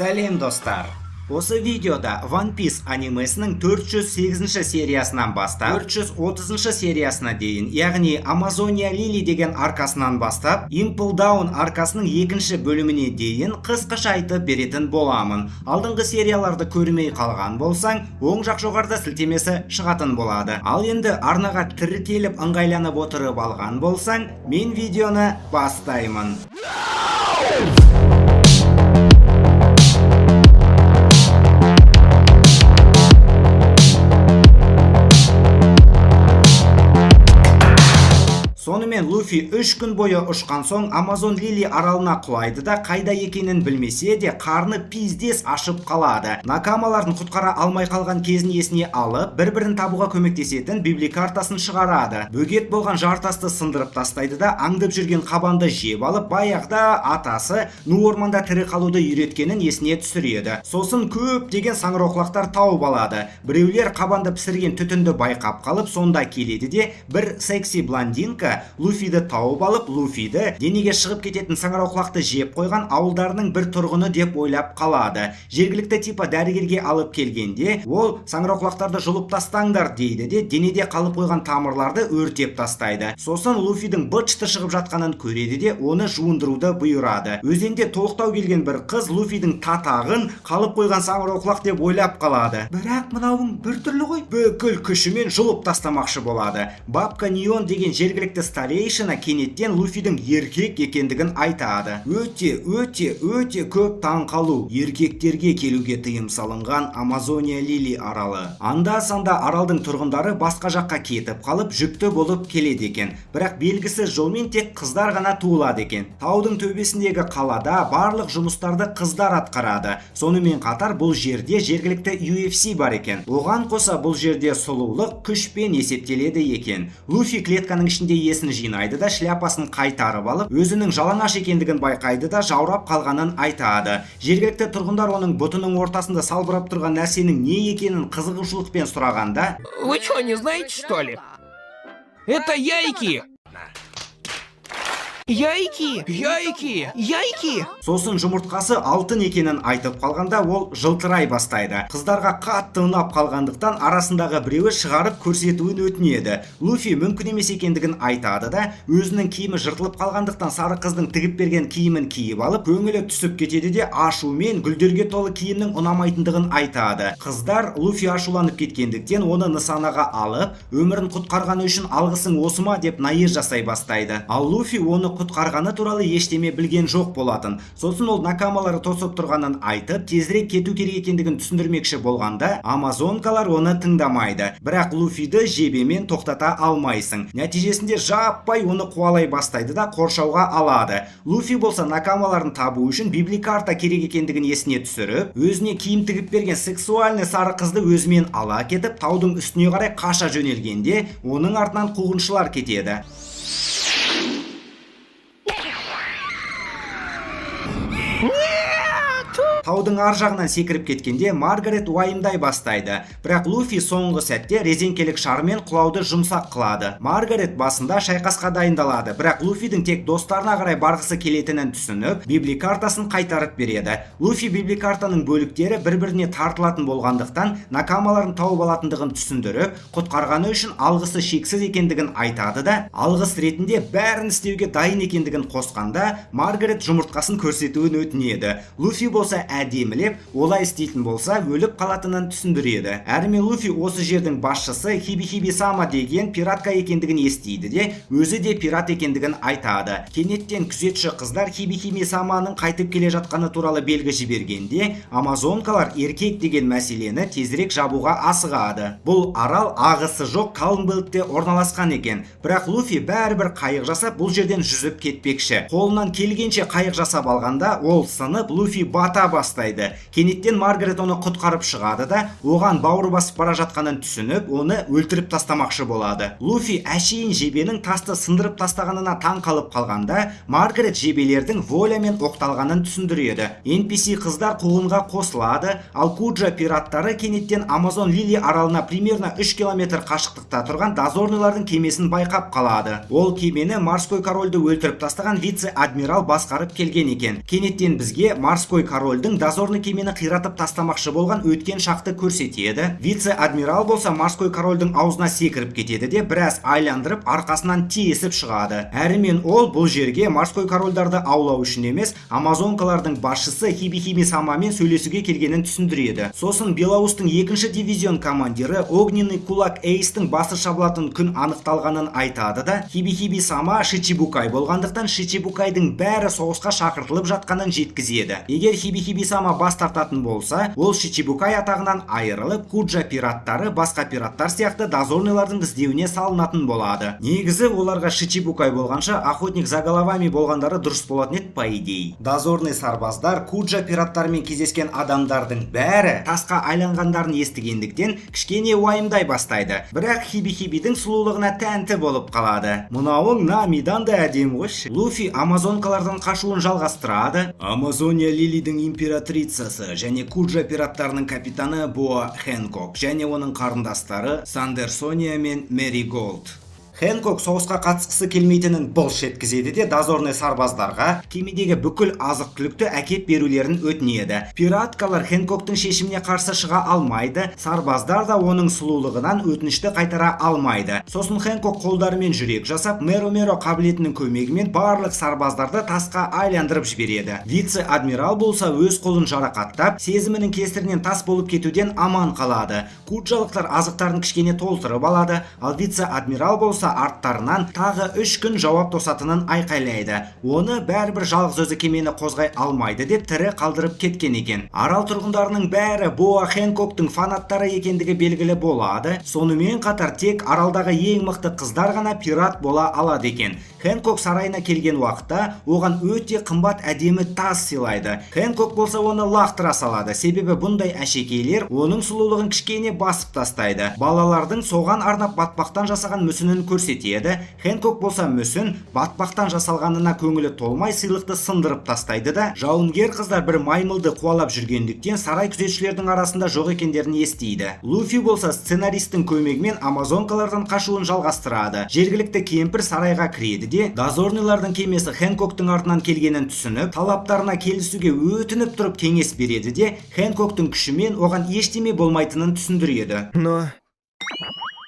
Сәлем достар! Осы видеода One Piece анимесінің 408 сериясынан бастап 430 сериясына дейін, яғни Amazonia Lily деген аркасынан бастап Impel Down аркасының екінші бөліміне дейін қысқаша айтып беретін боламын. Алдыңғы серияларды көрмей қалған болсаң, оң жақ жоғарыда сілтемесі шығатын болады. Ал енді арнаға тіркеліп ыңғайланып отырып алған болсаң, мен видеоны бастаймын. Сонымен Луфи 3 күн бойы ұшқан соң Amazon Lily аралына құлайды да қайда екенін білмесе де қарны пиздес ашып қалады. Накамаларын құтқара алмай қалған кезін есіне алып, бір-бірін табуға көмектесетін библикартасын шығарады. Бөгет болған жартасты сындырып тастайды да аңдып жүрген қабанды жеп алып, баяғыда атасы Ну орманда тірі қалуды үйреткенін есіне түсіреді. Сосын көп деген саңырауқұлақтар тауып алады. Біреулер қабанды пісірген түтінді байқап қалып, сонда келеді де бір секси блондинка Луфиді тауып алып, Луфиді денеге шығып кететін саңырауқұлақты жеп қойған ауылдарының бір тұрғыны деп ойлап қалады. Жергілікті типа дәрігерге алып келгенде, ол саңырауқұлақтарды жұлып тастаңдар дейді де денеде қалып қойған тамырларды өртеп тастайды. Сосын Луфидің быт-шыты шығып жатқанын көреді де оны жуындыруды бұйырады. Өзенде толықтау келген бір қыз Луфидің татағын қалып қойған саңырауқұлақ деп ойлап қалады. Бірақ мынауың біртүрлі ғой. Бүкіл күшімен жұлып тастамақшы болады. Бабка Неон деген жергілікті старейшина кенеттен Луфидің еркек екендігін айтады. Өте көп таң қалу. Еркектерге келуге тыйым салынған Amazonia Lily аралы. Анда-санда аралдың тұрғындары басқа жаққа кетіп қалып, жүкті болып келеді екен. Бірақ белгісіз жолмен тек қыздар ғана туылады екен. Таудың төбесіндегі қалада барлық жұмыстарды қыздар атқарады. Сонымен қатар бұл жерде жергілікті UFC бар екен. Оған қоса бұл жерде сұлулық күшпен есептеледі екен. Луфи клетканың ішінде есін жинайды да шляпасын қайтарып алып, өзінің жалаңаш екендігін байқайды да жаурап қалғанын айтады. Жергілікті тұрғындар оның бұтының ортасында салбырап тұрған нәрсенің не екенін қызығушылықпен сұрағанда: Вы что, не знаете, что ли? Это яйки! Яйки! Сосын жұмыртқасы алтын екенін айтып қалғанда ол жылтырай бастайды. Қыздарға қатты ұнап қалғандықтан арасындағы біреуі шығарып көрсетуін өтінеді. Луфи мүмкін емес екендігін айтады да өзінің киімі жыртылып қалғандықтан сары қыздың тігіп берген киімін киіп алып, көңілі түсіп кетеді де ашумен гүлдерге толы киімнің ұнамайтындығын айтады. Қыздар Луфи ашуланып кеткендіктен оны нысанаға алып, өмірін құтқарғаны үшін алғысың осы ма деп найыз жасай бастайды. Ал Луфи оны құтқарғаны туралы ештеме білген жоқ болатын. Сосын ол накамалары тосып тұрғанын айтып, тезірек кету керек екендігін түсіндірмекші болғанда, амазонкалар оны тыңдамайды. Бірақ Луфиді жебемен тоқтата алмайсың. Нәтижесінде жаппай оны қуалай бастайды да қоршауға алады. Луфи болса накамаларын табу үшін библикарта керек екендігін есіне түсіріп, өзіне киім тігіп берген сексуальный сары қызды өзімен ала кетіп, таудың үстіне қарай қаша жөнелгенде, оның артынан қуғыншылар кетеді. Таудың ар жағынан секіріп кеткенде Маргарет уайымдай бастайды. Бірақ Луфи соңғы сәтте резеңкелік шармен құлауды жұмсақ қылады. Маргарет басында шайқасқа дайындалады. Бірақ Луфидің тек достарына қарай барғысы келетінін түсініп, библикартасын қайтарып береді. Луфи библикартаның бөліктері бір-біріне тартылатын болғандықтан накамаларын тауып алатындығын түсіндіріп, құтқарғаны үшін алғысы шексіз екендігін айтады да, алғыс ретінде бәрін істеуге дайын екендігін қосқанда, Маргарет жұмыртқасын көрсетуін өтінеді. Луфи болса әдемілеп, олай істейтін болса өліп қалатынын түсіндіреді. Әрмен Луфи осы жердің басшысы Хиби-Хиби-сама деген пиратка екендігін естиді де, өзі де пират екендігін айтады. Кенеттен күзетші қыздар Хиби-Хиби-саманың қайтып келе жатқаны туралы белгі жібергенде, амазонкалар еркек деген мәселені тезірек жабуға асығады. Бұл арал ағысы жоқ Калмбелтте орналасқан екен. Бірақ Луфи бәрібір қайық жасап, бұл жерден жүзіп кетпекші. Қолынан келгенше қайық жасап алғанда, ол сынып, Луфи бата бастайды. Кенеттен Маргарет оны құтқарып шығады да, оған бауыр басып бара жатқанын түсініп, оны өлтіріп тастамақшы болады. Луфи әшейін жебенің тасты сындырып тастағанына таң қалып қалғанда, Маргарет жебелердің волямен оқталғанын түсіндіреді. NPC қыздар қуғынға қосылады, ал Куджа пираттары кенеттен Amazon Lily аралына примерно 3 километр қашықтықта тұрған дозорныйлардың кемесін байқап қалады. Ол кемені морской корольді өлтіріп тастаған вице-адмирал басқарып келген екен. Кенеттен бізге морской корольдің Луфидің дозорный кемені қиратып тастамақшы болған өткен шақты көрсетеді. Вице-адмирал болса морской корольдің аузына секіріп кетеді де біраз айландырып арқасынан тиесіп шығады. Әрімен ол бұл жерге морской корольдарды аулау үшін емес, амазонкалардың басшысы Хиби Самамен сөйлесуге келгенін түсіндіреді. Сосын Белаустың 2-ші дивизион командирі Огненный кулак Эйстің басы шабылатын күн анықталғанын айтады да, Хиби Сама Шичибукай болғандықтан Шичибукайдың бәрі соғысқа шақыртылып жатқанын жеткізеді. Егер Хиби Сама бас тартатын болса, ол Шичибукай атағынан айырылып, Куджа пираттары басқа пираттар сияқты дозорныйлардың іздеуіне салынатын болады. Негізі оларға Шичибукай болғанша охотник за головами болғандары дұрыс болатын еді по идее. Дозорный сарбаздар Куджа пираттарымен кездескен адамдардың бәрі тасқа айланғандарын естігендіктен кішкене уайымдай бастайды. Бірақ Хибидің сұлулығына тәнті болып қалады. Мынауың Намидан да әдемі ғой. Луфи амазонкалардан қашуын жалғастырады. Амазония Лилидің императрицасы және Куджа пираттарының капитаны Боа Хэнкок және оның қарындастары Сандерсония мен Мэриголд. Хэнкок соғысқа қатысқысы келмейтінін былш еткізеді де дозорный сарбаздарға кемедегі бүкіл азық-түлікті әкеп берулерін өтінеді. Пираткалар Хэнкоктың шешіміне қарсы шыға алмайды, сарбаздар да оның сұлулығынан өтінішті қайтара алмайды. Сосын Хэнкок қолдарымен жүрек жасап, Меро қабілетінің көмегімен барлық сарбаздарды тасқа айландырып жібереді. Вице-адмирал болса өз қолын жарақаттап, сезімінің кесірінен тас болып кетуден аман қалады. Куджалықтар азықтарын кішкене толтырып алады, ал вице-адмирал болса арттарынан тағы 3 күн жауап тосатынын айқайлайды. Оны бәрібір жалғыз өзі кемені қозғай алмайды деп тірі қалдырып кеткен екен. Арал тұрғындарының бәрі Боа Хэнкоктың фанаттары екендігі белгілі болады. Сонымен қатар тек аралдағы ең мықты қыздар ғана пират бола алады екен. Хэнкок сарайына келген уақытта оған өте қымбат әдемі тас сыйлайды. Хэнкок болса оны лақтыра салады, себебі бұндай әшекейлер оның сұлулығын кішкене басып тастайды. Балалардың соған арнап батпақтан жасаған мүсінін көрсетеді. Хэнкок болса мүсін батпақтан жасалғанына көңілі толмай сыйлықты сындырып тастайды да, жауынгер қыздар бір маймылды қуалап жүргендіктен сарай күзетшілердің арасында жоқ екендерін естиді. Луфи болса сценаристің көмегімен амазонкалардан қашуын жалғастырады. Жергілікті кемпір сарайға кіреді де, дозорныйлардың кемесі Хэнкоктың артынан келгенін түсініп, талаптарына келісуге өтініп тұрып кеңес береді де, Хэнкоктың күшімен оған ештеме болмайтынын түсіндіреді.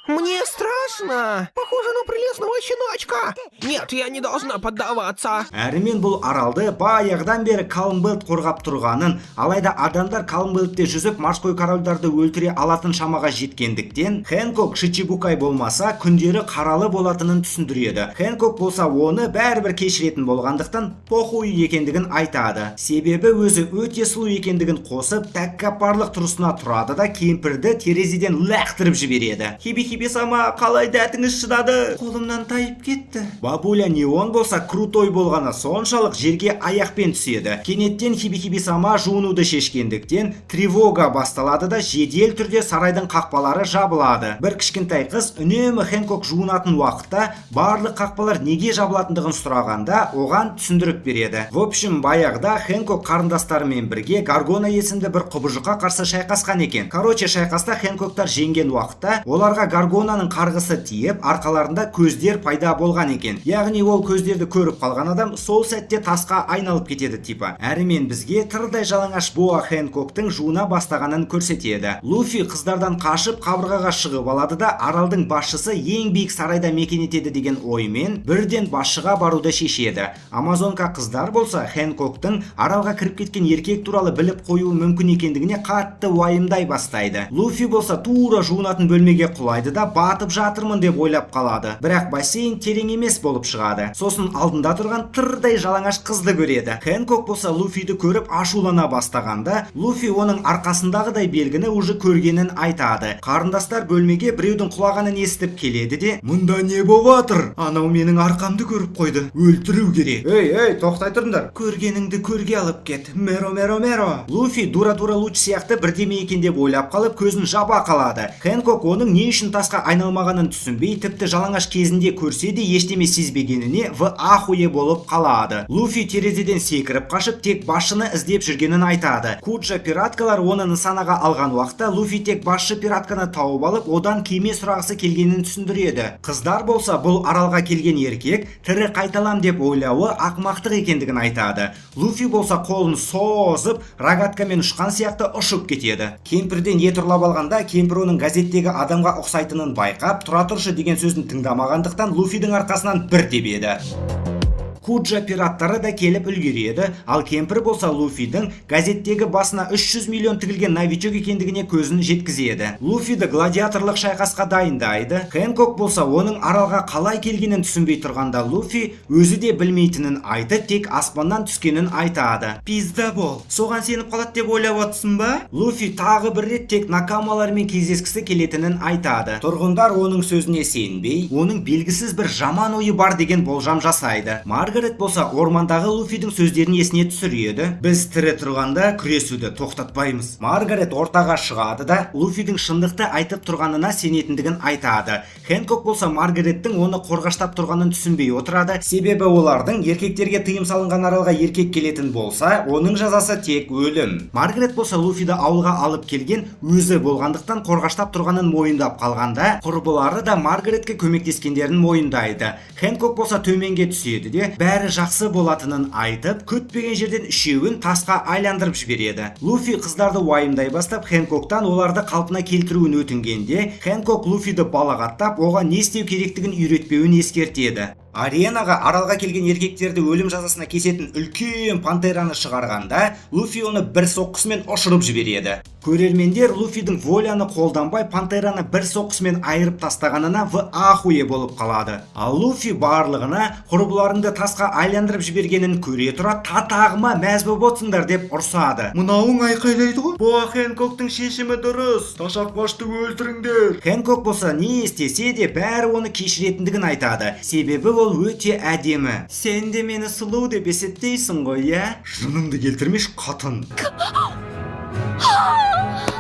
Мне страшно. Похоже на прелестного щеночка. Нет, я не должна поддаваться. Әрімен бұл аралды баяғыдан бері Калмбелт қорғап тұрғанын, алайда адамдар Калмбелтте жүзіп морской корольдарды өлтіре алатын шамаға жеткендіктен, Хэнкок Шичибукай болмаса күндері қаралы болатынын түсіндіреді. Хэнкок болса оны бәрібір кешіретін болғандықтан похуй екендігін айтады. Себебі өзі өте сұлу екендігін қосып, тәккапарлық тұрысына тұрады да кемпірді терезеден лақтырып жібереді. Хиби Сама, қалай дәтіңіз шыдады? Қолымнан тайып кетті. Бабуля Неон болса крутой болғаны соншалық жерге аяқпен түседі. Кенеттен Хиби Сама жуынуды шешкендіктен тревога басталады да жедел түрде сарайдың қақпалары жабылады. Бір кішкентай қыз үнемі Хэнкок жуынатын уақытта барлық қақпалар неге жабылатындығын сұрағанда оған түсіндіріп береді. В общем, баяғыда Хэнкок қарындастарымен бірге Гаргона есімді бір құбыжыққа қарсы шайқасқан екен. Короче, шайқаста Хэнкоктар жеңген уақытта оларға Гаргонаның қарғысы тиіп, арқаларында көздер пайда болған екен. Яғни ол көздерді көріп қалған адам сол сәтте тасқа айналып кетеді типа. Әрімен бізге тырдай жалаңаш Боа Хэнкоктың жуына бастағанын көрсетеді. Луфи қыздардан қашып қабырғаға шығып алады да аралдың басшысы ең биік сарайда мекен етеді деген оймен бірден басшыға баруды шешеді. Амазонка қыздар болса Хэнкоктың аралға кіріп кеткен еркек туралы біліп қоюы мүмкін екендігіне қатты уайымдай бастайды. Луфи болса тура жуынатын бөлмеге құлайды да батып жатырмын деп ойлап қалады. Бірақ бассейн терең емес болып шығады. Сосын алдында тұрған тырдай жалаңаш қызды көреді. Хэнкок болса Луфиді көріп ашулана бастағанда, Луфи оның арқасындағыдай белгіні уже көргенін айтады. Қарындастар бөлмеге біреудің құлағанын естіп келеді де, мұнда не болатыр? Анау менің арқамды көріп қойды. Өлтіру керек. Ей, тоқтай тұрыңдар. Көргеніңді көрге алып кет. Меро. Луфи дура луч сияқты бірдеме екен деп ойлап қалып көзін жаба қалады. Хэнкок оның не үшін тасқа айналмағанын тұрғанын түсінбей, тіпті жалаңаш кезінде көрсе де ештеме сезбегеніне в ахуе болып қалады. Луфи терезеден секіріп қашып, тек басшыны іздеп жүргенін айтады. Куджа пираткалар оны нысанаға алған уақытта Луфи тек басшы пиратканы тауып алып, одан кеме сұрағысы келгенін түсіндіреді. Қыздар болса, бұл аралға келген еркек тірі қайталам деп ойлауы ақмақтық екендігін айтады. Луфи болса қолын созып, рогаткамен ұшқан сияқты ұшып кетеді. Кемпірден ет ұрлап алғанда, кемпір оның газеттегі адамға ұқсайтынын байқап, тұра тұршы деген сөзін тыңдамағандықтан Луфидің арқасынан бір тебеді. Куджа пираттары да келіп үлгереді, ал кемпір болса Луфидің газеттегі басына 300 миллион тігілген новичок екендігіне көзін жеткізеді. Луфиді гладиаторлық шайқасқа дайындайды. Хэнкок болса оның аралға қалай келгенін түсінбей тұрғанда Луфи өзі де білмейтінін айтып, тек аспаннан түскенін айтады. Пизда бол, соған сеніп қалады деп ойлап отырсың ба? Луфи тағы бір рет тек накамалармен кездескісі келетінін айтады. Тұрғындар оның сөзіне сенбей, оның белгісіз бір жаман ойы бар деген болжам жасайды. Маргарет болса ормандағы Луфидің сөздерін есіне түсіреді. Біз тірі тұрғанда күресуді тоқтатпаймыз. Маргарет ортаға шығады да Луфидің шындықты айтып тұрғанына сенетіндігін айтады. Хэнкок болса Маргареттің оны қорғаштап тұрғанын түсінбей отырады. Себебі олардың еркектерге тыйым салынған аралға еркек келетін болса, оның жазасы тек өлім. Маргарет болса Луфиді ауылға алып келген өзі болғандықтан қорғаштап тұрғанын мойындап қалғанда, құрбылары да Маргаретке көмектескендерін мойындайды. Хэнкок болса төменге түседі де бәрі жақсы болатынын айтып, күтпеген жерден үшеуін тасқа айландырып жібереді. Луфи қыздарды уайымдай бастап, Хэнкоктан оларды қалпына келтіруін өтінгенде, Хэнкок Луфиді балағаттап, оған не істеу керектігін үйретпеуін ескертеді. Аренаға аралға келген еркектерді өлім жазасына кесетін үлкен пантераны шығарғанда, Луфи оны бір соққысымен ұшырып жібереді. Көрермендер Луфидің воляны қолданбай пантераны бір соққысымен айырып тастағанына в ахуе болып қалады. Ал Луфи барлығына құрбыларыңды тасқа айландырып жібергенін көре тұра, татағыма мәз боп отырсыңдар деп ұрсады. Мынауың айқайлайды ғой. Бұл Хэнкоктың шешімі дұрыс. Ташақбашты өлтіріңдер. Хэнкок болса не істесе де бәрі оны кешіретіндігін айтады. Себебі ол өте әдемі. Сен де мені сұлу деп есептейсің ғой, иә? Жыныңды келтірмеш қатын.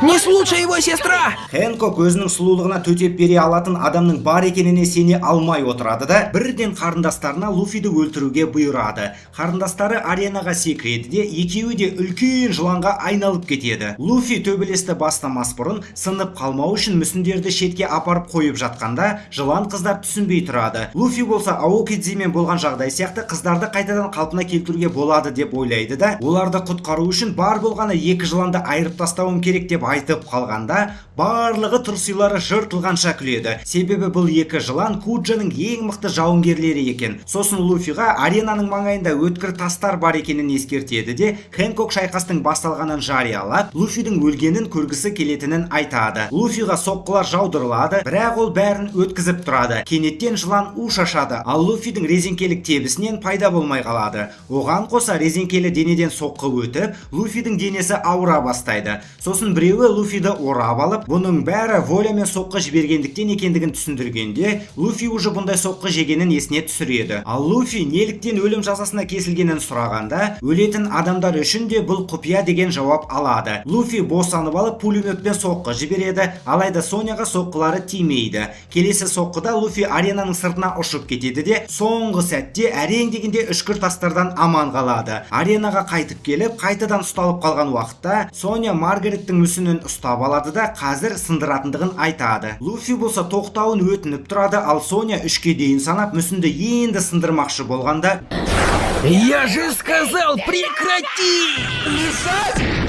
Не слушай его, сестра! Хэнкок өзінің сұлулығына төтеп бере алатын адамның бар екеніне сене алмай отырады да, бірден қарындастарына Луфиді өлтіруге бұйырады. Қарындастары аренаға секіреді де, екеуі де үлкен жыланға айналып кетеді. Луфи төбелесті бастамас бұрын сынып қалмау үшін мүсіндерді шетке апарып қойып жатқанда, жылан қыздар түсінбей тұрады. Луфи болса Аокидзимен болған жағдай сияқты қыздарды қайтадан қалпына келтіруге болады деп ойлайды да, оларды құтқару үшін бар болғаны екі жыланды айырып тастауым керек деп айтып қалғанда, барлығы тұрсилары жыртылғанша күледі. Себебі бұл екі жылан Куджаның ең мықты жауынгерлері екен. Сосын Луфиға аренаның маңайында өткір тастар бар екенін ескертеді де, Хэнкок шайқастың басталғанын жариялап, Луфидің өлгенін көргісі келетінін айтады. Луфиға соққылар жаудырылады, бірақ ол бәрін өткізіп тұрады. Кенеттен жылан у шашады, ал Луфидің резеңкелік тебісінен пайда болмай қалады. Оған қоса резеңкелі денеден соққы өтіп, Луфидің денесі ауыра бастайды. Сосын біреуі Луфиді орап алып, бұның бәрі волямен соққы жібергендіктен екендігін түсіндіргенде, Луфи уже бұндай соққы жегенін есіне түсіреді. Ал Луфи неліктен өлім жазасына кесілгенін сұрағанда, өлетін адамдар үшін де бұл құпия деген жауап алады. Луфи босанып алып пулеметпен соққы жібереді, алайда Соняға соққылары тимейді. Келесі соққыда Луфи аренаның сыртына ұшып кетеді де, соңғы сәтте әрең дегенде үшкір тастардан аман қалады. Аренаға қайтып келіп, қайтадан ұсталып қалған уақытта Соня Маргареттің мүсінін ұстап алады да, қазір сындыратындығын айтады. Луфи болса тоқтауын өтініп тұрады, ал Соня 3-ке дейін санап мүсінді енді сындырмақшы болғанда, Я же сказал, прекрати! Лежать!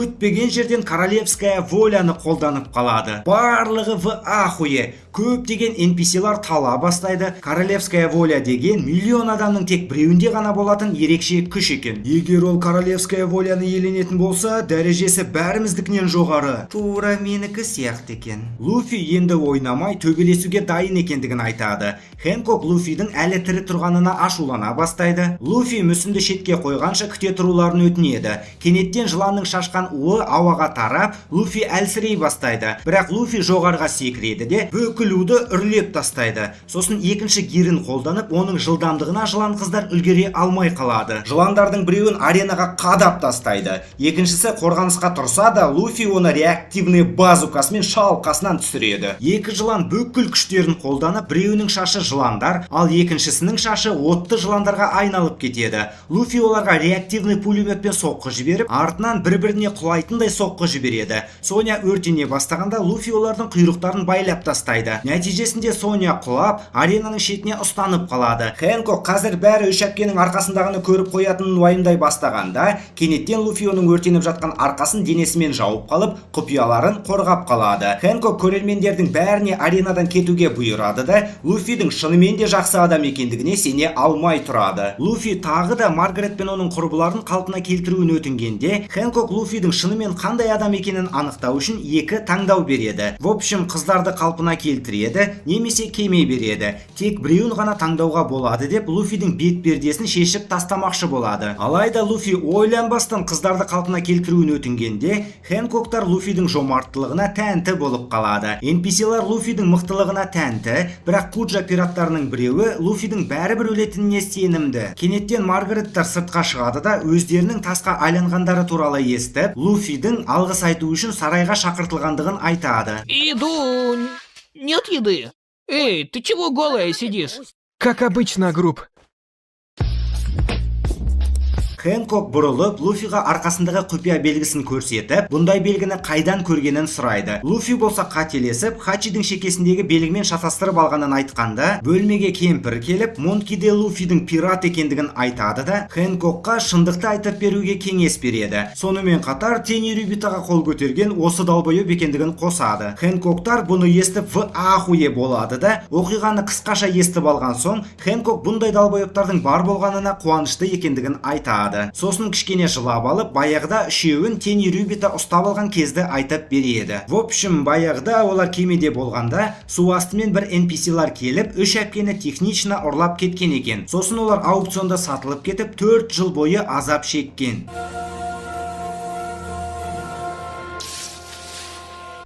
күтпеген жерден королевская воляны қолданып қалады. Барлығы в ахуе. Көптеген NPC-лар тала бастайды. Королевская воля деген миллион адамның тек біреуінде ғана болатын ерекше күш екен. Егер ол королевская воляны иеленетін болса, дәрежесі бәріміздікінен жоғары. Тура менікі сияқты екен. Луфи енді ойнамай төбелесуге дайын екендігін айтады. Хэнкок Луфидің әлі тірі тұрғанына ашулана бастайды. Луфи мүсінді шетке қойғанша күте тұруларын өтінеді. Кенеттен жыланның шашқан қаруы ауаға тарап, Луфи әлсірей бастайды. Бірақ Луфи жоғарға секіреді де бүкіл уды үрлеп тастайды. Сосын екінші гирін қолданып, оның жылдамдығына жылан қыздар үлгере алмай қалады. Жыландардың біреуін аренаға қадап тастайды. Екіншісі қорғанысқа тұрса да, Луфи оны реактивный базукасымен шалқасынан түсіреді. Екі жылан бүкіл күштерін қолданып, біреуінің шашы жыландар, ал екіншісінің шашы отты жыландарға айналып кетеді. Луфи оларға реактивный пулеметпен соққы жіберіп, артынан бір-біріне құлайтындай соққы жібереді. Соня өртене бастағанда Луфи олардың құйрықтарын байлап тастайды. Нәтижесінде Соня құлап, аренаның шетіне ұстанып қалады. Хэнкок қазір бәрі үш әпкенің арқасындағыны көріп қоятынын уайымдай бастағанда, кенеттен Луфи оның өртеніп жатқан арқасын денесімен жауып қалып, құпияларын қорғап қалады. Хэнкок көрермендердің бәріне аренадан кетуге бұйырады да, Луфидің шынымен де жақсы адам екендігіне сене алмай тұрады. Луфи тағы да Маргарет пен оның құрбыларын қалпына келтіруін өтінгенде, Хэнкок Луфидің шынымен қандай адам екенін анықтау үшін екі таңдау береді. В общем, қыздарды қалпына келтіреді, немесе кеме береді. Тек біреуін ғана таңдауға болады деп, Луфидің бет пердесін шешіп тастамақшы болады. Алайда Луфи ойланбастан қыздарды қалпына келтіруін өтінгенде, Хэнкоктар Луфидің жомарттылығына тәнті болып қалады. NPC-лар Луфидің мықтылығына тәнті, бірақ Куджа пираттарының біреуі Луфидің бәрібір өлетініне сенімді. Кенеттен Маргареттар сыртқа шығады да, өздерінің тасқа айланғандары туралы естіп, Луфидің алғыс айту үшін сарайға шақыртылғандығын айтады. Иду. Нет еды. Эй, ты чего голая сидишь? Как обычно, групп. Хэнкок бұрылып, Луфиға арқасындағы құпия белгісін көрсетіп, бұндай белгіні қайдан көргенін сұрайды. Луфи болса қателесіп, Хачидің шекесіндегі белгімен шатастырып алғанын айтқанда, бөлмеге кемпір келіп, Монки де Луфидің пират екендігін айтады да, Хэнкокқа шындықты айтып беруге кеңес береді. Сонымен қатар Тени Рюбитаға қол көтерген осы далбойып екендігін қосады. Хэнкоктар бұны естіп в ахуе болады да, оқиғаны қысқаша естіп алған соң, Хэнкок бұндай далбойыптардың бар болғанына қуанышты екендігін айтады. Сосын кішкене жылап алып, баяғыда үшеуін Тени Рюбита ұстап алған кезді айтып береді. В общем, баяғыда олар кемеде болғанда, су астымен бір NPC-лар келіп, үш әпкені технично ұрлап кеткен екен. Сосын олар аукционда сатылып кетіп, 4 жыл бойы азап шеккен.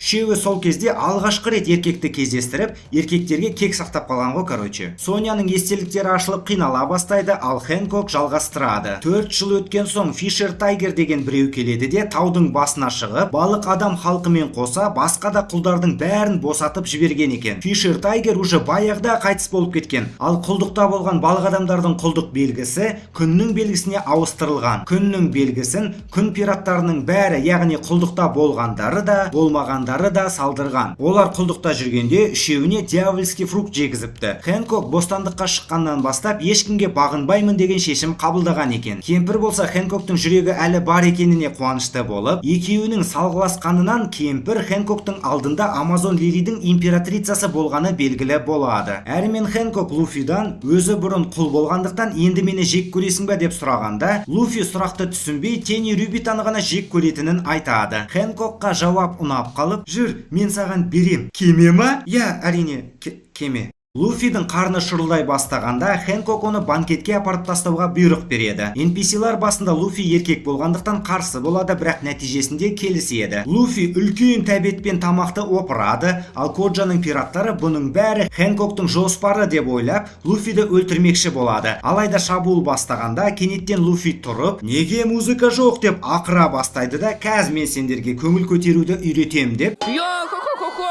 Үшеуі сол кезде алғашқы рет еркекті кездестіріп, еркектерге кек сақтап қалған ғой, короче. Соняның естеліктері ашылып қинала бастайды, ал Хэнкок жалғастырады. 4 жыл өткен соң Фишер Тайгер деген біреу келеді де, таудың басына шығып, балық адам халқымен қоса, басқа да құлдардың бәрін босатып жіберген екен. Фишер Тайгер уже баяғыда қайтыс болып кеткен, ал құлдықта болған балық адамдардың құлдық белгісі күннің белгісіне ауыстырылған. Күннің белгісін күн пираттарының бәрі, яғни құлдықта болғандары да, болмағандары да салдырған. Олар құлдықта жүргенде үшеуіне дьявольский фрукт жегізіпті. Хэнкок бостандыққа шыққаннан бастап ешкімге бағынбаймын деген шешім қабылдаған екен. Кемпір болса Хэнкоктың жүрегі әлі бар екеніне қуанышты болып, екеуінің салғыласқанынан кемпір Хэнкоктың алдында Амазон Лилидің императрицасы болғаны белгілі болады. Әрмен Хэнкок Луфидан өзі бұрын құл болғандықтан енді мені жек көресің бе деп сұрағанда, Луфи сұрақты түсінбей Тени Рюбитаны ғана жек көретінін айтады. Хэнкокқа жауап ұнап қалып, жүр, мен саған берем. Кеме ма? Я, әрине, кеме. Луфидің қарны шұрылдай бастағанда, Хэнкок оны банкетке апарып тастауға бұйрық береді. NPC-лар басында Луфи еркек болғандықтан қарсы болады, бірақ нәтижесінде келіседі. Луфи үлкен тәбетпен тамақты опырады, ал Коджаның пираттары бұның бәрі Хэнкоктың жоспары деп ойлап, Луфиді өлтірмекші болады. Алайда шабуыл бастағанда, кенеттен Луфи тұрып, неге музыка жоқ деп ақыра бастайды да, кәз мен сендерге көңіл көтеруді үйретем деп. Йо-хо-хо-хо-хо!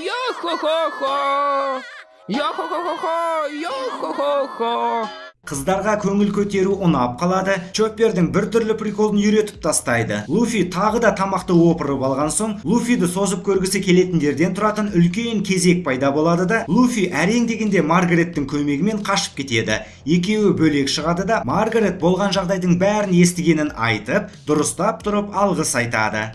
Йо-хо-хо-хо! Йо-хо-хо-хо-хо! Йо-хо-хо-хо! Қыздарға көңіл көтеру ұнап қалады, Чоппердің бір түрлі приколын үйретіп тастайды. Луфи тағы да тамақты опырып алған соң, Луфиді созып көргісі келетіндерден тұратын үлкен кезек пайда болады да, Луфи әрең дегенде Маргареттің көмегімен қашып кетеді. Екеуі бөлек шығады да, Маргарет болған жағдайдың бәрін естігенін айтып, дұрыстап тұрып алғыс айтады.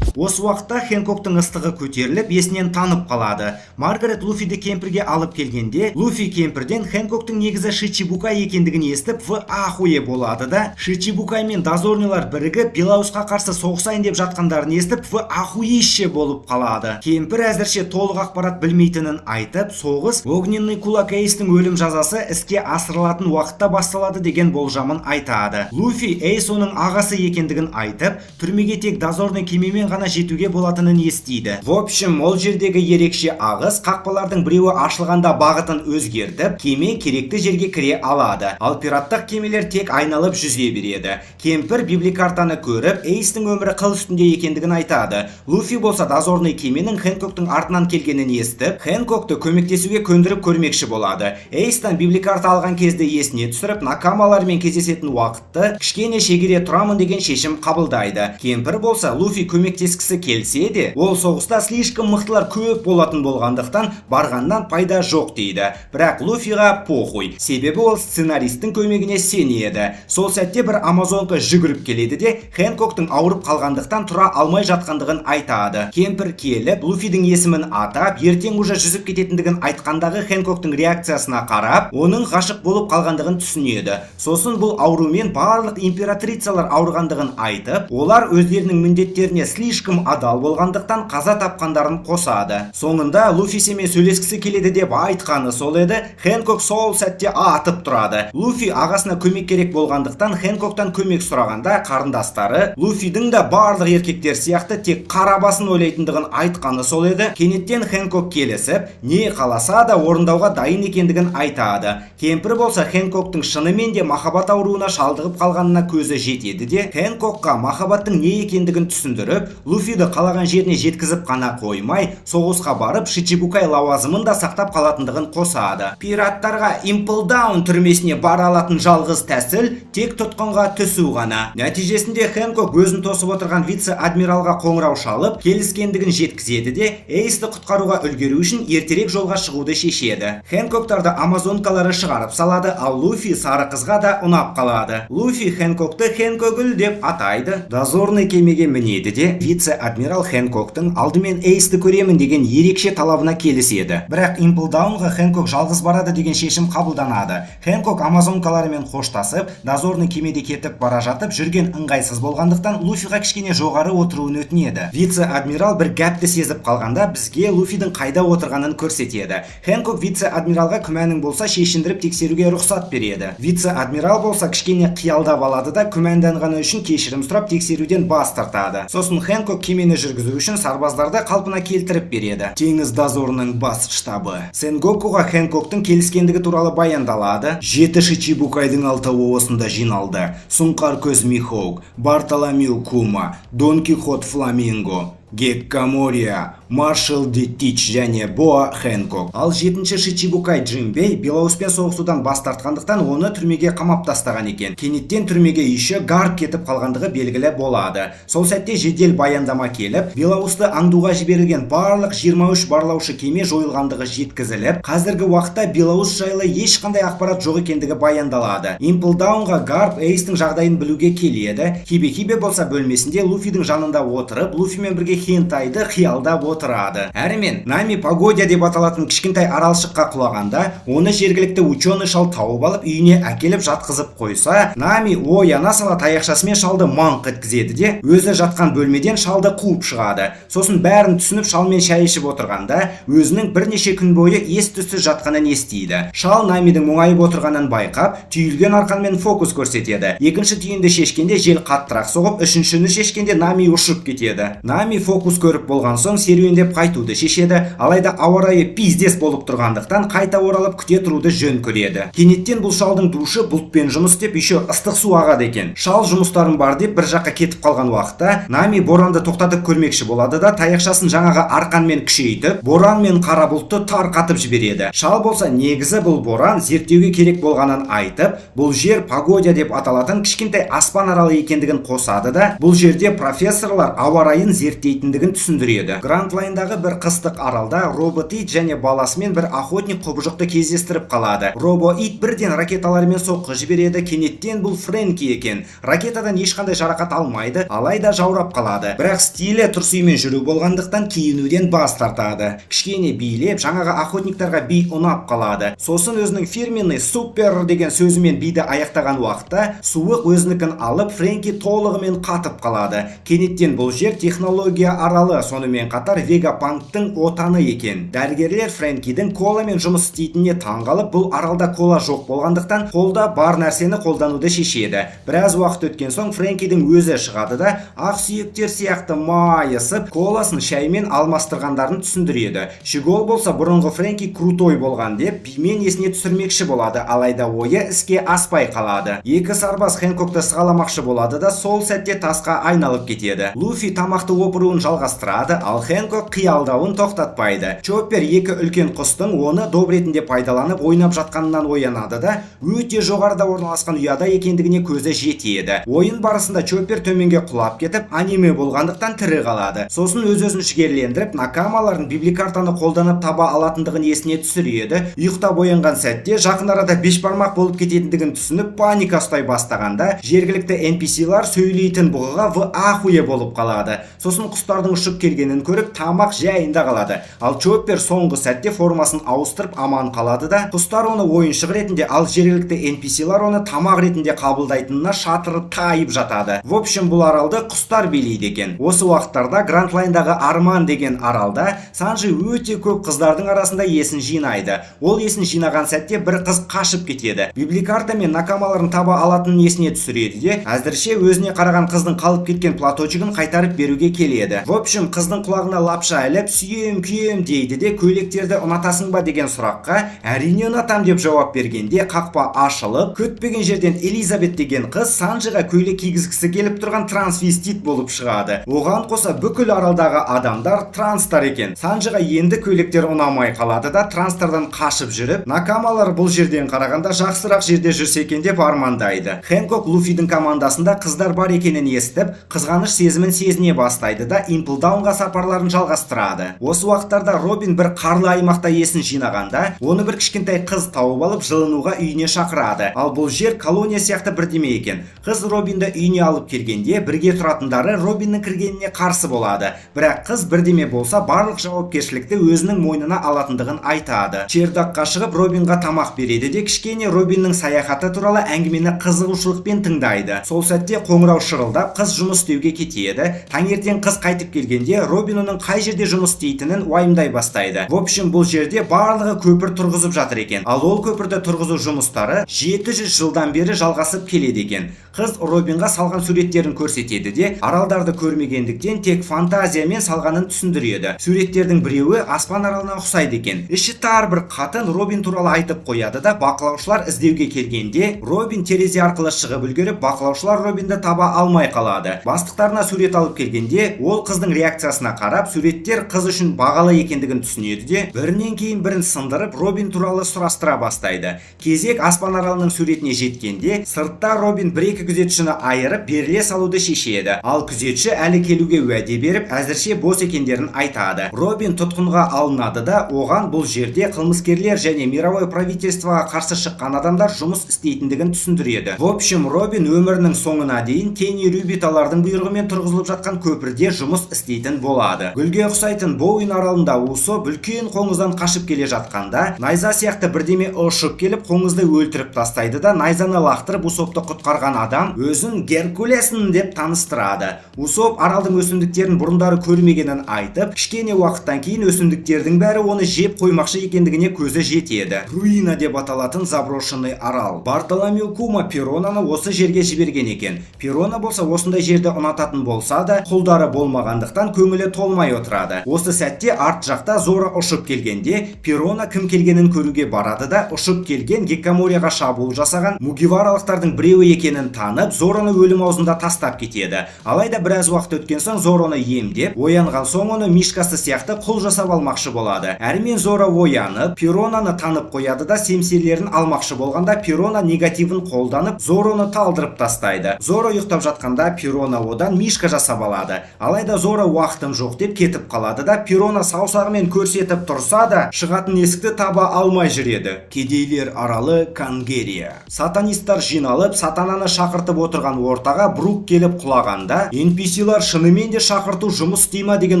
Осы уақытта Хэнкоктың ыстығы көтеріліп, есінен танып қалады. Маргарет Луфиді кемпірге алып келгенде, Луфи кемпірден Хэнкоктың негізі Шичибукай екендігін естіп, в ахуе болады да, Шичибукай мен дозорнилар бірігіп Белаусқа қарсы соғысайын деп жатқандарын естіп, в ахуище болып қалады. Кемпір әзірше толық ақпарат білмейтінін айтып, соғыс огненный кулак Эйстің өлім жазасы іске асырылатын уақытта басталады деген болжамын айтады. Луфи Эйс оның ағасы екендігін айтып, түрмеге тек дозорный кемемен ғана жетуге болатынын естиді. В общем, ол жердегі ерекше ағыс қақпалардың біреуі ашылғанда бағытын өзгертіп, кеме керекті жерге кіре алады. Ал пираттық кемелер тек айналып жүзе береді. Кемпір библикартаны көріп, Эйстің өмірі қыл үстінде екендігін айтады. Луфи болса дозорный кеменің Хэнкоктың артынан келгенін естіп, Хэнкокты көмектесуге көндіріп көрмекші болады. Эйстан библикарта алған кезде есіне түсіріп, накамалармен кездесетін уақытты кішкене шегере тұрамын деген шешім қабылдайды. Кемпір болса Луфи көмектескісі келсе де, ол соғыста слишком мықтылар көп болатын болғандықтан барғаннан пайда жоқ дейді. Бірақ Луфиға похуй, себебі ол сценаристің көмегіне сенеді. Сол сәтте бір амазонка жүгіріп келеді де, Хэнкоктың ауырып қалғандықтан тұра алмай жатқандығын айтады. Кемпір келіп, Луфидің есімін атап, ертең уже жүзіп кететіндігін айтқандағы Хэнкоктың реакциясына қарап, оның ғашық болып қалғандығын түсінеді. Сосын бұл аурумен барлық императрицалар ауырғандығын айтып, олар өздерінің міндеттеріне слишком адал болғандықтан қаза тапқандарын қосады. Соңында Луфисімен сөйлескісі келеді деп айтқаны сол еді, Хэнкок сол сәтте атып тұрады. Луфи ағасына көмек керек болғандықтан Хэнкоктан көмек сұрағанда қарындастары Луфидің да барлық еркектер сияқты тек қара басын ойлайтындығын айтқаны сол еді. Кенеттен Хэнкок келісіп, не қаласа да орындауға дайын екендігін айтады. Кемпір болса Хэнкоктың шынымен де махаббат ауруына шалдығып қалғанына көзі жетеді де, Хэнкокқа махаббаттың не екендігін түсіндіріп, Луфиді қалаған жеріне жеткізіп қана қоймай, соғысқа барып Шичибукай лауазымын да сақтап қалатындығын қосады. Пираттарға Имплдаун түрмесіне бара алатын жалғыз тәсіл тек тұтқынға түсу ғана. Нәтижесінде Хэнкок өзін тосып отырған вице-адмиралға қоңырау шалып, келіскендігін жеткізеді де, Эйсті құтқаруға үлгеру үшін ертерек жолға шығуды шешеді. Хэнкоктарды амазонкалары шығарып салады, ал Луфи сары қызға да ұнап қалады. Луфи Хэнкокты Хэнкогүл деп атайды. Дозорный кемеге мінеді де, вице-адмирал Хэнкоктың алдымен Эйсті көремін деген ерекше талабына келіседі. Бірақ Имплдаунға Хэнкок жалғыз барады деген шешім қабылданады. Хэнкок амазонкаларымен қоштасып, дозорный кемеде кетіп бара жатып, жүрген ыңғайсыз болғандықтан Луфиға кішкене жоғары отыруын өтінеді. Вице-адмирал бір гәпті сезіп қалғанда бізге Луфидің қайда отырғанын көрсетеді. Хэнкок вице-адмиралға күмәнің болса шешіндіріп тексеруге рұқсат береді. Вице-адмирал болса кішкене қиялдап алады да күмәнданғаны үшін кешірім сұрап тексеруден бас тартады. Сосын Хэнкок кемені жүргізу үшін сарбаздарды қалпына келтіріп береді. Теңіз дозорының бас штабы. Сенгокуға Хэнкоктың келіскендігі туралы баяндалады. 7 Шичибукайдың алтауы осында жиналды. Сұңқар көз Михоук, Бартоломеу Кума, Дон Кихот Фламинго, Геккамория, Маршал Детич және Боа Хэнкок. Ал 7-ші Шичибукай Джимбей Белауспен соғысудан бас тартқандықтан оны түрмеге қамап тастаған екен. Кенеттен түрмеге еще гарп кетіп қалғандығы белгілі болады. Сол сәтте жедел баяндама келіп, Белаусты аңдуға жіберілген барлық 23 барлаушы кеме жойылғандығы жеткізіліп, қазіргі уақытта Белаус жайлы ешқандай ақпарат жоқ екендігі баяндалады. Имплдаунға гарп Эйстің жағдайын білуге келеді. Хибе болса бөлмесінде Луфидің жанында отырып, Луфимен бірге хентайды қиялдап отырады. Әрімен Нами Погодя деп аталатын кішкентай аралшыққа құлағанда, оны жергілікті ученый шал тауып алып үйіне әкеліп жатқызып қойса, Нами ояна сала таяқшасымен шалды маңқ еткізеді де, өзі жатқан бөлмеден шалды қуып шығады. Сосын бәрін түсініп шалмен шай ішіп отырғанда, өзінің бірнеше күн бойы ес-түссіз жатқанын естиді. Шал Намидің мұңайып отырғанын байқап, түйілген арқанмен фокус көрсетеді. Екінші түйінді шешкенде жел қаттырақ соғып, үшіншіні шешкенде Нами ұшып кетеді. Нами фокус көріп болған соң серуендеп қайтуды шешеді, алайда ауа райы пиздес болып тұрғандықтан қайта оралып күте тұруды жөн көреді. Кенеттен бұл шалдың душы бұлтпен жұмыс істеп, еще ыстық су ағады екен. Шал жұмыстарым бар деп бір жаққа кетіп қалған уақытта Нами боранды тоқтатып көрмекші болады да, таяқшасын жаңағы арқанмен күшейтіп, боран мен қара бұлтты тарқатып жібереді. Шал болса негізі бұл боран зерттеуге керек болғанын айтып, бұл жер Погодя деп аталатын кішкентай аспан аралы екендігін қосады да, бұл жерде профессорлар ауа райын зерттей істейтіндігін түсіндіреді. Гранд Лайндағы бір қыстық аралда робот-ит және баласымен бір охотник құбыжықты кездестіріп қалады. Робо-ит бірден ракеталармен соққы жібереді. Кенеттен бұл Фрэнки екен. Ракетадан ешқандай жарақат алмайды, алайда жаурап қалады. Бірақ стилі тұрсүймен жүру болғандықтан киінуден бас тартады. Кішкене билеп, жаңағы охотниктарға би ұнап қалады. Сосын өзінің фирменный супер деген сөзімен биді аяқтаған уақытта суық өзінікін алып Фрэнки толығымен қатып қалады. Кенеттен бұл жер технология аралы, сонымен қатар Вегапанктың отаны екен. Дәрігерлер Фрэнкидің коламен жұмыс істейтініне таңғалып, бұл аралда кола жоқ болғандықтан қолда бар нәрсені қолдануды шешеді. Біраз уақыт өткен соң Фрэнкидің өзі шығады да ақ сүйектер сияқты майысып, коласын шаймен алмастырғандарын түсіндіреді. Шигол болса бұрынғы Фрэнки крутой болған деп бимен есіне түсірмекші болады, алайда ойы іске аспай қалады. Екі сарбаз Хэнкокты сығаламақшы болады да сол сәтте тасқа айналып кетеді. Луфи тамақты опыруын жалғастырады, ал Хэнкок қиялдауын тоқтатпайды. Чоппер екі үлкен құстың оны доп ретінде пайдаланып ойнап жатқанынан оянады да өте жоғарыда орналасқан ұяда екендігіне көзі жетеді. Ойын барысында Чоппер төменге құлап кетіп, аниме болғандықтан тірі қалады. Сосын өз-өзін жігерлендіріп, накамаларын библикартаны қолданып таба алатындығын есіне түсіреді. Ұйықтап оянған сәтте жақын арада бешбармақ болып кететіндігін түсініп, паника ұстай бастағанда жергілікті NPC-лар сөйлейтін бұғыға в ахуе болып қалады. Сосын құстардың ұшып келгенін көріп, тамақ жайында қалады. Ал Чоппер соңғы сәтте формасын ауыстырып аман қалады да, құстар оны ойыншық ретінде, ал жергілікті NPC-лар оны тамақ ретінде қабылдайтынына шатыры тайып жатады. В общем, бұл аралды құстар билейді екен. Осы уақыттарда Гранд Лайндағы Арман деген аралда Санжи өте көп қыздардың арасында есін жинайды. Ол есін жинаған сәтте бір қыз қашып кетеді. Библикарта мен накамаларын таба алатынын есіне түсіреді де, әзірше өзіне қараған қыздың қалып кеткен платочигін қайтарып беруге келеді. В общем, қыздың құлағына лапша іліп, сүйем күйем дейді де, көйлектерді ұнатасың ба деген сұраққа әрине ұнатам деп жауап бергенде қақпа ашылып, күтпеген жерден Элизабет деген қыз Санжиға көйлек кигізгісі келіп тұрған трансвестит болып шығады. Оған қоса бүкіл аралдағы адамдар транстар екен. Санжиға енді көйлектер ұнамай қалады да транстардан қашып жүріп, накамалар бұл жерден қарағанда жақсырақ жерде жүрсе екен деп армандайды. Хэнкок Луфидің командасында қыздар бар екенін естіп, қызғаныш сезімін сезіне бастайды да Имплдаунға сапарларын жалғастырады. Осы уақыттарда Робин бір қарлы аймақта есін жинағанда, оны бір кішкентай қыз тауып алып жылынуға үйіне шақырады. Ал бұл жер колония сияқты бірдеме екен. Қыз Робинді үйіне алып келгенде, бірге тұратындары Робиннің кіргеніне қарсы болады. Бірақ қыз бірдеме болса барлық жауапкершілікті өзінің мойнына алатындығын айтады. Чердаққа шығып Робинға тамақ береді де, кішкене Робиннің саяхаты туралы әңгімені қызығушылықпен тыңдайды. Сол сәтте қоңырау шырылдап, қыз жұмыс істеуге кетеді. Таңертең қыз қайтып келгенде, Робин оның қай жерде жұмыс істейтінін уайымдай бастайды. В общем, бұл жерде барлығы көпір тұрғызып жатыр екен. Ал ол көпірді тұрғызу жұмыстары 700 жылдан бері жалғасып келеді екен. Қыз Робинға салған суреттерін көрсетеді де, аралдарды көрмегендіктен тек фантазиямен салғанын түсіндіреді. Суреттердің біреуі аспан аралына ұқсайды екен. Іші тар бір қатын Робин туралы айтып қояды да, бақылаушылар іздеуге келгенде, Робин терезе арқылы шығып үлгеріп, бақылаушылар Робинді таба алмай қалады. Бастықтарына сурет алып келгенде, ол қыздың реакциясына қарап, суреттер қыз үшін бағалы екендігін түсінеді де, бірінен кейін бірін сындырып, Робин туралы сұрастыра бастайды. Кезек аспан аралының суретіне жеткенде, сыртта Робин бір-екі күзетшіні айырып, беріле салуды шешеді. Ал күзетші әлі келуге уәде беріп, әзірше бос екендерін айтады. Робин тұтқынға алынады да, оған бұл жерде қылмыскерлер және мировой правительствоға қарсы шыққан адамдар жұмыс істейтіндігін түсіндіреді. В общем, Робин өмірінің соңына дейін Кенни Рюбиталардың бұйрығымен тұрғызылып жатқан көпірде жұмыс істейтін болады. Гүлге ұқсайтын Боуин аралында Усоп үлкен қоңыздан қашып келе жатқанда, найза сияқты бірдеме ұшып келіп, қоңызды өлтіріп тастайды да, найзаны лақтырып Усопты құтқарған адам өзін Геркулеспін деп таныстырады. Усоп аралдың өсімдіктерін бұрындары көрмегенін айтып, кішкене уақыттан кейін өсімдіктердің бәрі оны жеп қоймақшы екендігіне көзі жетеді. Руина деп аталатын заброшенный арал. Бартоломеу Кума Перонаны осы жерге жіберген екен. Перона болса осындай жерді ұнататын болса да, құлдары болмағандықтан көңілі толмай отырады. Осы сәтте арт жақта Зора ұшып келгенде, Перона кім келгенін көруге барады да, ұшып келген Геккаморияға шабуыл жасаған мугиваралықтардың біреуі екенін танып, Зораны өлім аузында тастап кетеді. Алайда біраз уақыт өткен соң Зораны емдеп, оянған соң оны мишкасы сияқты құл жасап алмақшы болады. Әрмен Зора оянып, Перонаны танып қояды да, семсерлерін алмақшы болғанда Перона негативін қолданып, Зораны талдырып тастайды. Зора ұйықтап жатқанда Перона одан мишка жасап алады. Алайда алайда зора уақытым жоқ деп кетіп қалады да перона саусағымен көрсетіп тұрса да шығатын есікті таба алмай жүреді. Кедейлер аралы Кангерия. Сатанисттар жиналып, сатананы шақыртып отырған ортаға Брук келіп құлағанда, NPC-лар шынымен де шақырту жұмыс істейма деген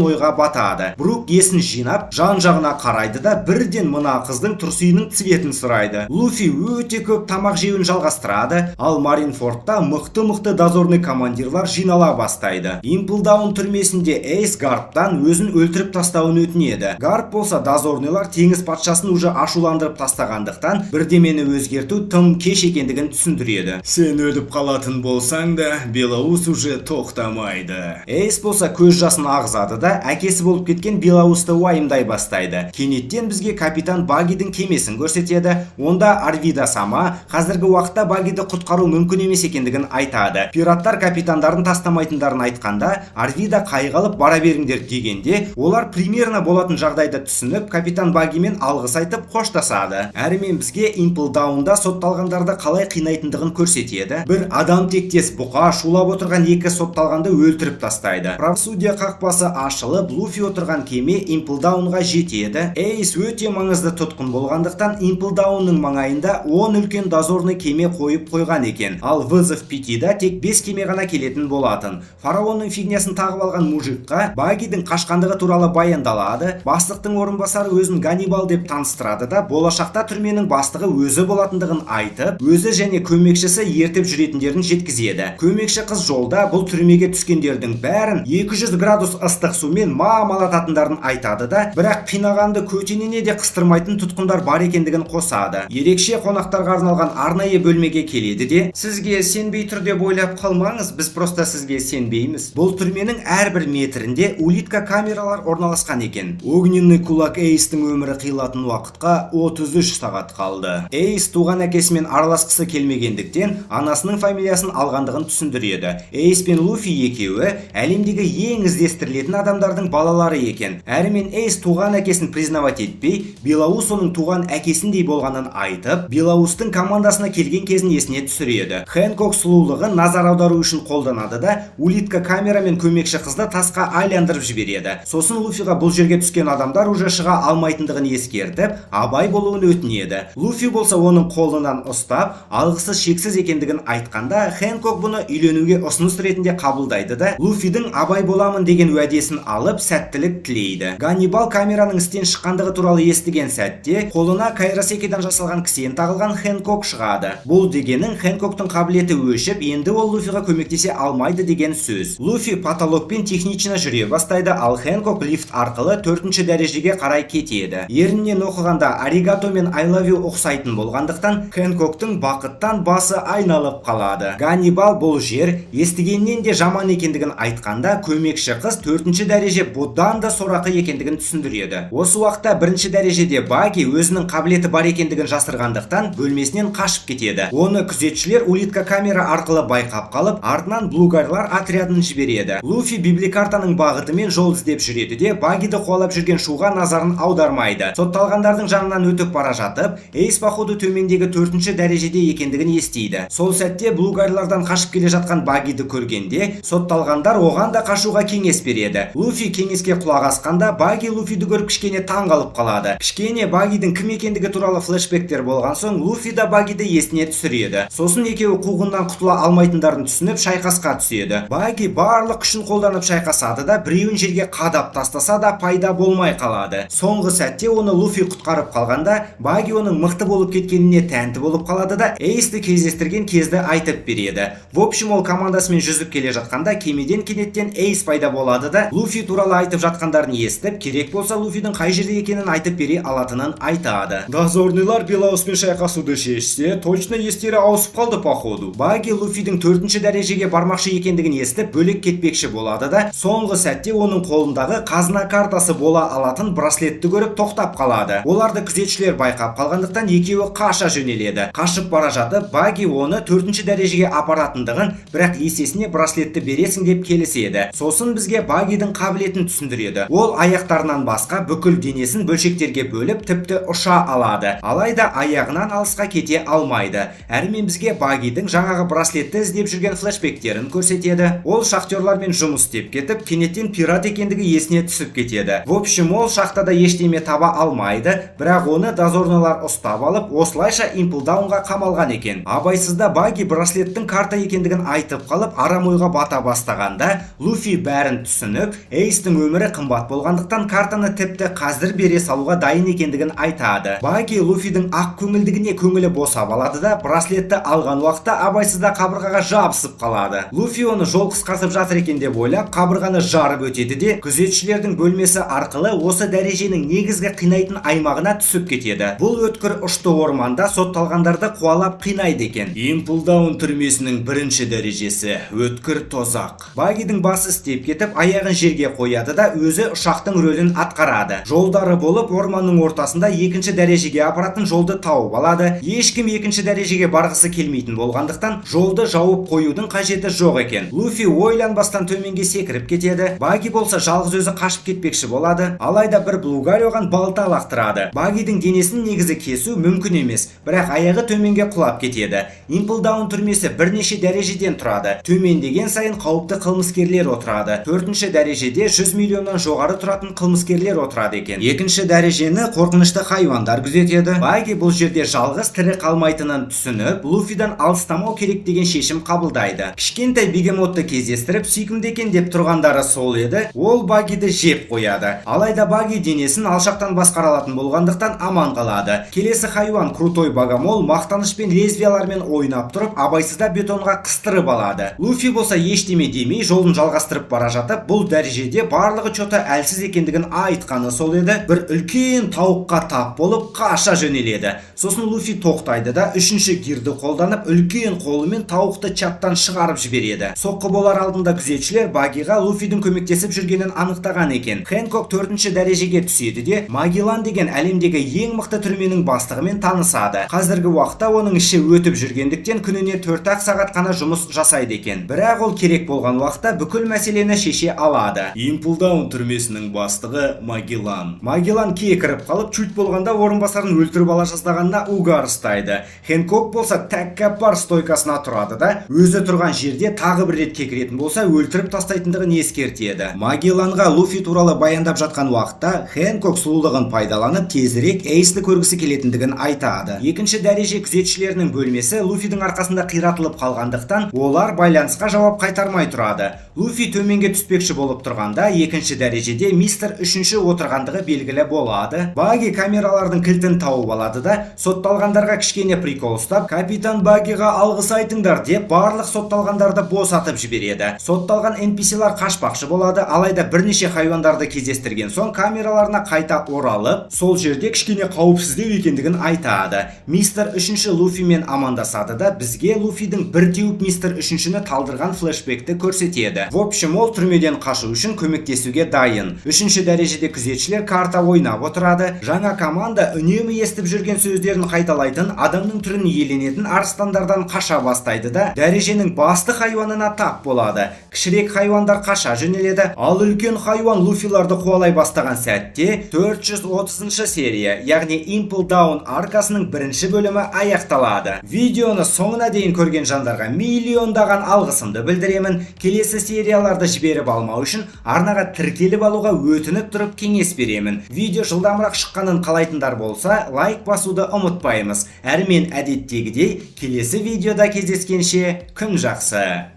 ойға батады. Брук есін жинап, жан-жағына қарайды да бірден мына қыздың тұрсиының цветін сұрайды. Луфи өте көп тамақ жеуін жалғастырады, ал Маринфордта мықты дозорный командирлар жинала бастайды. Имплдаун түрмесінде Эйс Гарптан өзін өлтіріп тастауын өтінеді. Гарп болса дозорныйлар теңіз патшасын уже ашуландырып тастағандықтан бірдемені өзгерту тым кеш екендігін түсіндіреді. Сен өліп қалатын болсаң да, Белоус уже тоқтамайды. Эйс болса көз жасын ағызады да әкесі болып кеткен Белоусты уайымдай бастайды. Кенеттен бізге капитан Багидің кемесін көрсетеді. Онда Арвида Сама қазіргі уақытта Багиді құтқару мүмкін емес екендігін айтады. Пираттар капитандарын тастамайтындарын айтқанда, Арвида қайғалып бара беріңдер дегенде, олар примерно болатын жағдайды түсініп, капитан Багимен алғыс айтып қоштасады. Әрімен бізге Имплдаунда сотталғандарды қалай қинайтындығын көрсетеді. Бір адам тектес бұқа шулап отырған екі сотталғанды өлтіріп тастайды. Правосудие қақпасы ашылып, Луфи отырған кеме Имплдаунға жетеді. Эйс өте маңызды тұтқын болғандықтан Имплдаунның маңайында 10 үлкен дозорный кеме қойып қойған екен. Ал Вызов Пятида тек 5 кеме ғана келетін болатын. Фараонның фигнясын тағып алған мужикқа Багидің қашқандығы туралы баяндалады. Бастықтың орынбасары өзін Ганнибал деп таныстырады да, болашақта түрменің бастығы өзі болатындығын айтып, өзі және көмекшісі ертіп жүретіндерін жеткізеді. Көмекші қыз жолда бұл түрмеге түскендердің бәрін 200 градус ыстық сумен мамалататындарын айтады да, бірақ қинағанды көтеніне де қыстырмайтын тұтқындар бар екендігін қосады. Ерекше қонақтарға арналған арнайы бөлмеге келеді де, сізге сенбей тұр деп ойлап қалмаңыз, біз просто сізге сенбейміз. Бұл түрменің әрбір метрінде улитка камералар орналасқан екен. Огненный кулак Эйстің өмірі қиылатын уақытқа 33 сағат қалды. Эйс туған әкесімен араласқысы келмегендіктен анасының фамилиясын алғандығын түсіндіреді. Эйс пен Луфи екеуі әлемдегі ең іздестірілетін адамдардың балалары екен. Әрімен Эйс туған әкесін признавать етпей, Белоус оның туған әкесіндей болғанын айтып, Белоустың командасына келген кезін есіне түсіреді. Хэнкок сұлулығын назар аудару үшін қолданады да, улитка камерамен көмекші қызды тасқа айландырып жібереді. Сосын Луфиға бұл жерге түскен адамдар уже шыға алмайтындығын ескертіп, абай болуын өтінеді. Луфи болса оның қолынан ұстап, алғысы шексіз екендігін айтқанда, Хэнкок бұны үйленуге ұсыныс ретінде қабылдайды да, Луфидің абай боламын деген уәдесін алып, сәттілік тілейді. Ганнибал камераның істен шыққандығы туралы естіген сәтте, қолына кайросекидан жасалған кісен тағылған Хэнкок шығады. Бұл дегенің Хэнкоктың қабілеті өшіп, енді ол Луфиға көмектесе алмайды деген сөз. Луфи потолокпен технично жүре бастайды, ал Хэнкок лифт арқылы 4-ші дәрежеге қарай кетеді. Ерінен оқығанда аригато мен I love you ұқсайтын болғандықтан, Хэнкоктың бақыттан басы айналып қалады. Ганнибал бұл жер естігеннен де жаман екендігін айтқанда, көмекші қыз 4-ші дәреже бұдан да сорақы екендігін түсіндіреді. Осы уақытта 1-ші дәрежеде Баги өзінің қабілеті бар екендігін жасырғандықтан бөлмесінен қашып кетеді. Оны күзетшілер улитка камера арқылы байқап қалып, артынан блугарлар отрядын жібереді. Луфи библикартаның бағытымен жол іздеп жүреді де, Багиді қуалап жүрген шуға назарын аудармайды. Сотталғандардың жанынан өтіп бара жатып, Эйс походу төмендегі 4-ші дәрежеде екендігін естиді. Сол сәтте блугарлардан қашып келе жатқан Багиді көргенде, сотталғандар оған да қашуға кеңес береді. Луфи кеңеске құлақ асқанда, Баги Луфиді көріп кішкене таң қалып қалады. Кішкене Багидің кім екендігі туралы флешбектер болған соң, Луфи да Багиді есіне түсіреді. Сосын екеуі қуғыннан құтыла алмайтындарын түсініп шайқасқа түседі. Баги барлық күшін қолданып шайқасады да, біреуін жерге қадап тастаса да пайда болмай қалады. Соңғы сәтте оны Луфи құтқарып қалғанда, Баги оның мықты болып кеткеніне тәнті болып қалады да, Эйсті кездестірген кезді айтып береді. В общем, ол командасымен жүзіп келе жатқанда, кемеден кенеттен Эйс пайда болады да, Луфи туралы айтып жатқандарын естіп, керек болса Луфидің қай жерде екенін айтып бере алатынын айтады. Дозорныйлар Белоуспен шайқасуды шешсе, точно естері ауысып қалды походу. Баги Луфидің 4-ші дәрежеге бармақшы екендігін естіп, бөлек кетпекші болады да, соңғы сәтте оның қолындағы қазына картасы бола алатын браслетті көріп тоқтап қалады. Оларды күзетшілер байқап қалғандықтан екеуі қаша жөнеледі. Қашып бара жатып, Баги оны 4-ші дәрежеге апаратындығын, бірақ есесіне браслетті бересің деп келіседі. Сосын бізге Багидің қабілетін түсіндіреді. Ол аяқтарынан басқа бүкіл денесін бөлшектерге бөліп, тіпті ұша алады. Алайда аяғынан алысқа кете алмайды. Әрімен бізге Багидің жаңағы браслетті іздеп жүрген флешбектерін көрсетеді. Ол шахтерлармен жұмыс істеп кетіп, кенеттен пират екендігі есіне түсіп кетеді. В общем, ол шахтада ештеме таба алмайды, бірақ оны дозорныйлар ұстап алып, осылайша Имплдаунға қамалған екен. Абайсызда Баги браслеттің карта екендігін айтып қалып, арам ойға бата бастағанда, Луфи бәрін түсініп, Эйстің өмірі қымбат болғандықтан картаны тіпті қазір бере салуға дайын екендігін айтады. Баги Луфидің ақ көңілдігіне көңілі босап алады да, браслетті алған уақытта абайсызда қабырғаға жабысып қалады. Луфи оны жол қысқартып жатыр екен деп ойлап, қабырғаны жарып өтеді де, күзетшілердің бөлмесі арқылы осы дәреженің негізгі қинайтын аймағына түсіп кетеді. Бұл өткір ұшты орманда сотталғандарды қуалап қинайды екен. Имплдаун түрмесінің бірінші дәрежесі өткір тозақ. Багидің басы істеп кетіп, аяғын жерге қояды да өзі ұшақтың рөлін атқарады. Жолдары болып, орманның ортасында екінші дәрежеге апаратын жолды тауып алады. Ешкім екінші дәрежеге барғысы келмейтін болғандықтан жолды жауып қоюдың қажеті жоқ екен. Луфи ойланбастан төменге секіріп кетеді. Баги болса жалғыз өзі қашып кетпекші болады. Алайда бір блугарь оған балта лақтырады. Багидің денесін негізі кесу мүмкін емес, бірақ аяғы төменге құлап кетеді. Имплдаун түрмесі бірнеше дәрежеден тұрады. Төмендеген сайын қауіпті қылмыскерлер отырады. 4-ші дәрежеде 100 миллионнан жоғары тұратын қылмыскерлер отырады екен. 2-ші дәрежені қорқынышты хайуандар күзетеді. Баги бұл жерде жалғыз тірі қалмайтынын түсініп, Луфидан алыстамау керек деген шешім қабылдайды. Кішкентай бегемотты кездестіріп, сүйкімді екен деп тұрғандары сол еді. Ол Багиді жеп қояды. Алайда Баги денесін алшақтан басқара алатын болғандықтан аман қалады. Келесі хайуан крутой богомол мақтанышпен лезвиялармен ойнап тұрып, абайсызда бетонға қыстырып алады. Луфи болса ештеме демей жолын жалғастырып бара жатып, бұл дәрежеде барлығы чота әлсіз екендігін айтқаны сол еді. Бір үлкен тауыққа тап болып қаша жөнеледі. Сосын Луфи тоқтайды да 3-ші гирді қолданып, үлкен қолымен тауықты чаттан шығарып жібереді. Соққы болар алдында күзетшілер Багиға Луфидің көмектесіп жүргенін анықтаған екен. Хэнкок 4-ші дәрежеге түседі де, Магеллан деген әлемдегі ең мықты түрменің бастығымен танысады. Қазіргі уақытта оның іші өтіп жүргендіктен күніне 4-ақ сағат қана жұмыс жасайды екен. Бірақ ол керек болған уақытта бүкіл мәселені шеше алады. Имплдаун түрмесінің бастығы Магеллан. Магеллан кекіріп қалып, чуть болғанда орынбасарын өлтіріп ала жаздағанда угар ұстайды. Хэнкок болса тәккаппар стойкасына тұрады да, өзі тұрған жерде тағы бір рет кекіретін болса өлтіріп тастайтындығын ескертеді. Магелланға Луфи туралы баяндап жатқан уақытта Хэнкок сұлулығын пайдаланып тезірек Эйсті көргісі келетіндігін айтады. 2-ші дәреже күзетшілерінің бөлмесі Луфидің арқасында қиратылып қалғандықтан олар байланысқа жауап қайтармай тұрады. Луфи төменге түспекші болып тұрғанда 2-ші дәрежеде мистер 3-ші отырғандығы белгілі болады. Баги камералардың кілтін тауып алады да, сотталғандарға кішкене прикол ұстап, капитан Багиға алғыс айтыңдар деп барлық сотталғандарды босатып жібереді. Сотталған NPC-лар қашпақшы болады, алайда бірнеше хайуандарды кездестірген соң камераларына қайта оралып, сол жерде кішкене қауіпсіздеу екендігін айтады. Мистер 3-ші Луфимен амандасады да, бізге Луфидің бір теуіп мистер 3-шіні талдырған флешбекті көрсетеді. В общем, ол түрмеден қашу үшін көмектесуге дайын. 3-ші дәрежеде күзетшілер карта ойнап отырады. Жаңа команда үнемі естіп жүрген сөздерін қайталайтын, адамның түрін иеленетін арыстандардан қаша бастайды да, дәреженің басты хайуанына тап болады. Кішірек хайуандар қаша жөнеледі, ал үлкен хайуан Луфиларды қуалай бастаған сәтте 430-шы серия, яғни Имплдаун аркасының бірінші бөлімі аяқталады. Видеоны соңына дейін көрген жандарға миллиондаған алғысымды білдіремін. Келесі серияларды жіберіп алмау үшін арнаға тіркеліп алуға өтініп тұрып кеңес беремін. Видео жылдамырақ шыққанын қалайтындар болса, лайк басуды ұмытпаймыз. Әрмен әдеттегідей, келесі видеода кездескенше күн жақсы.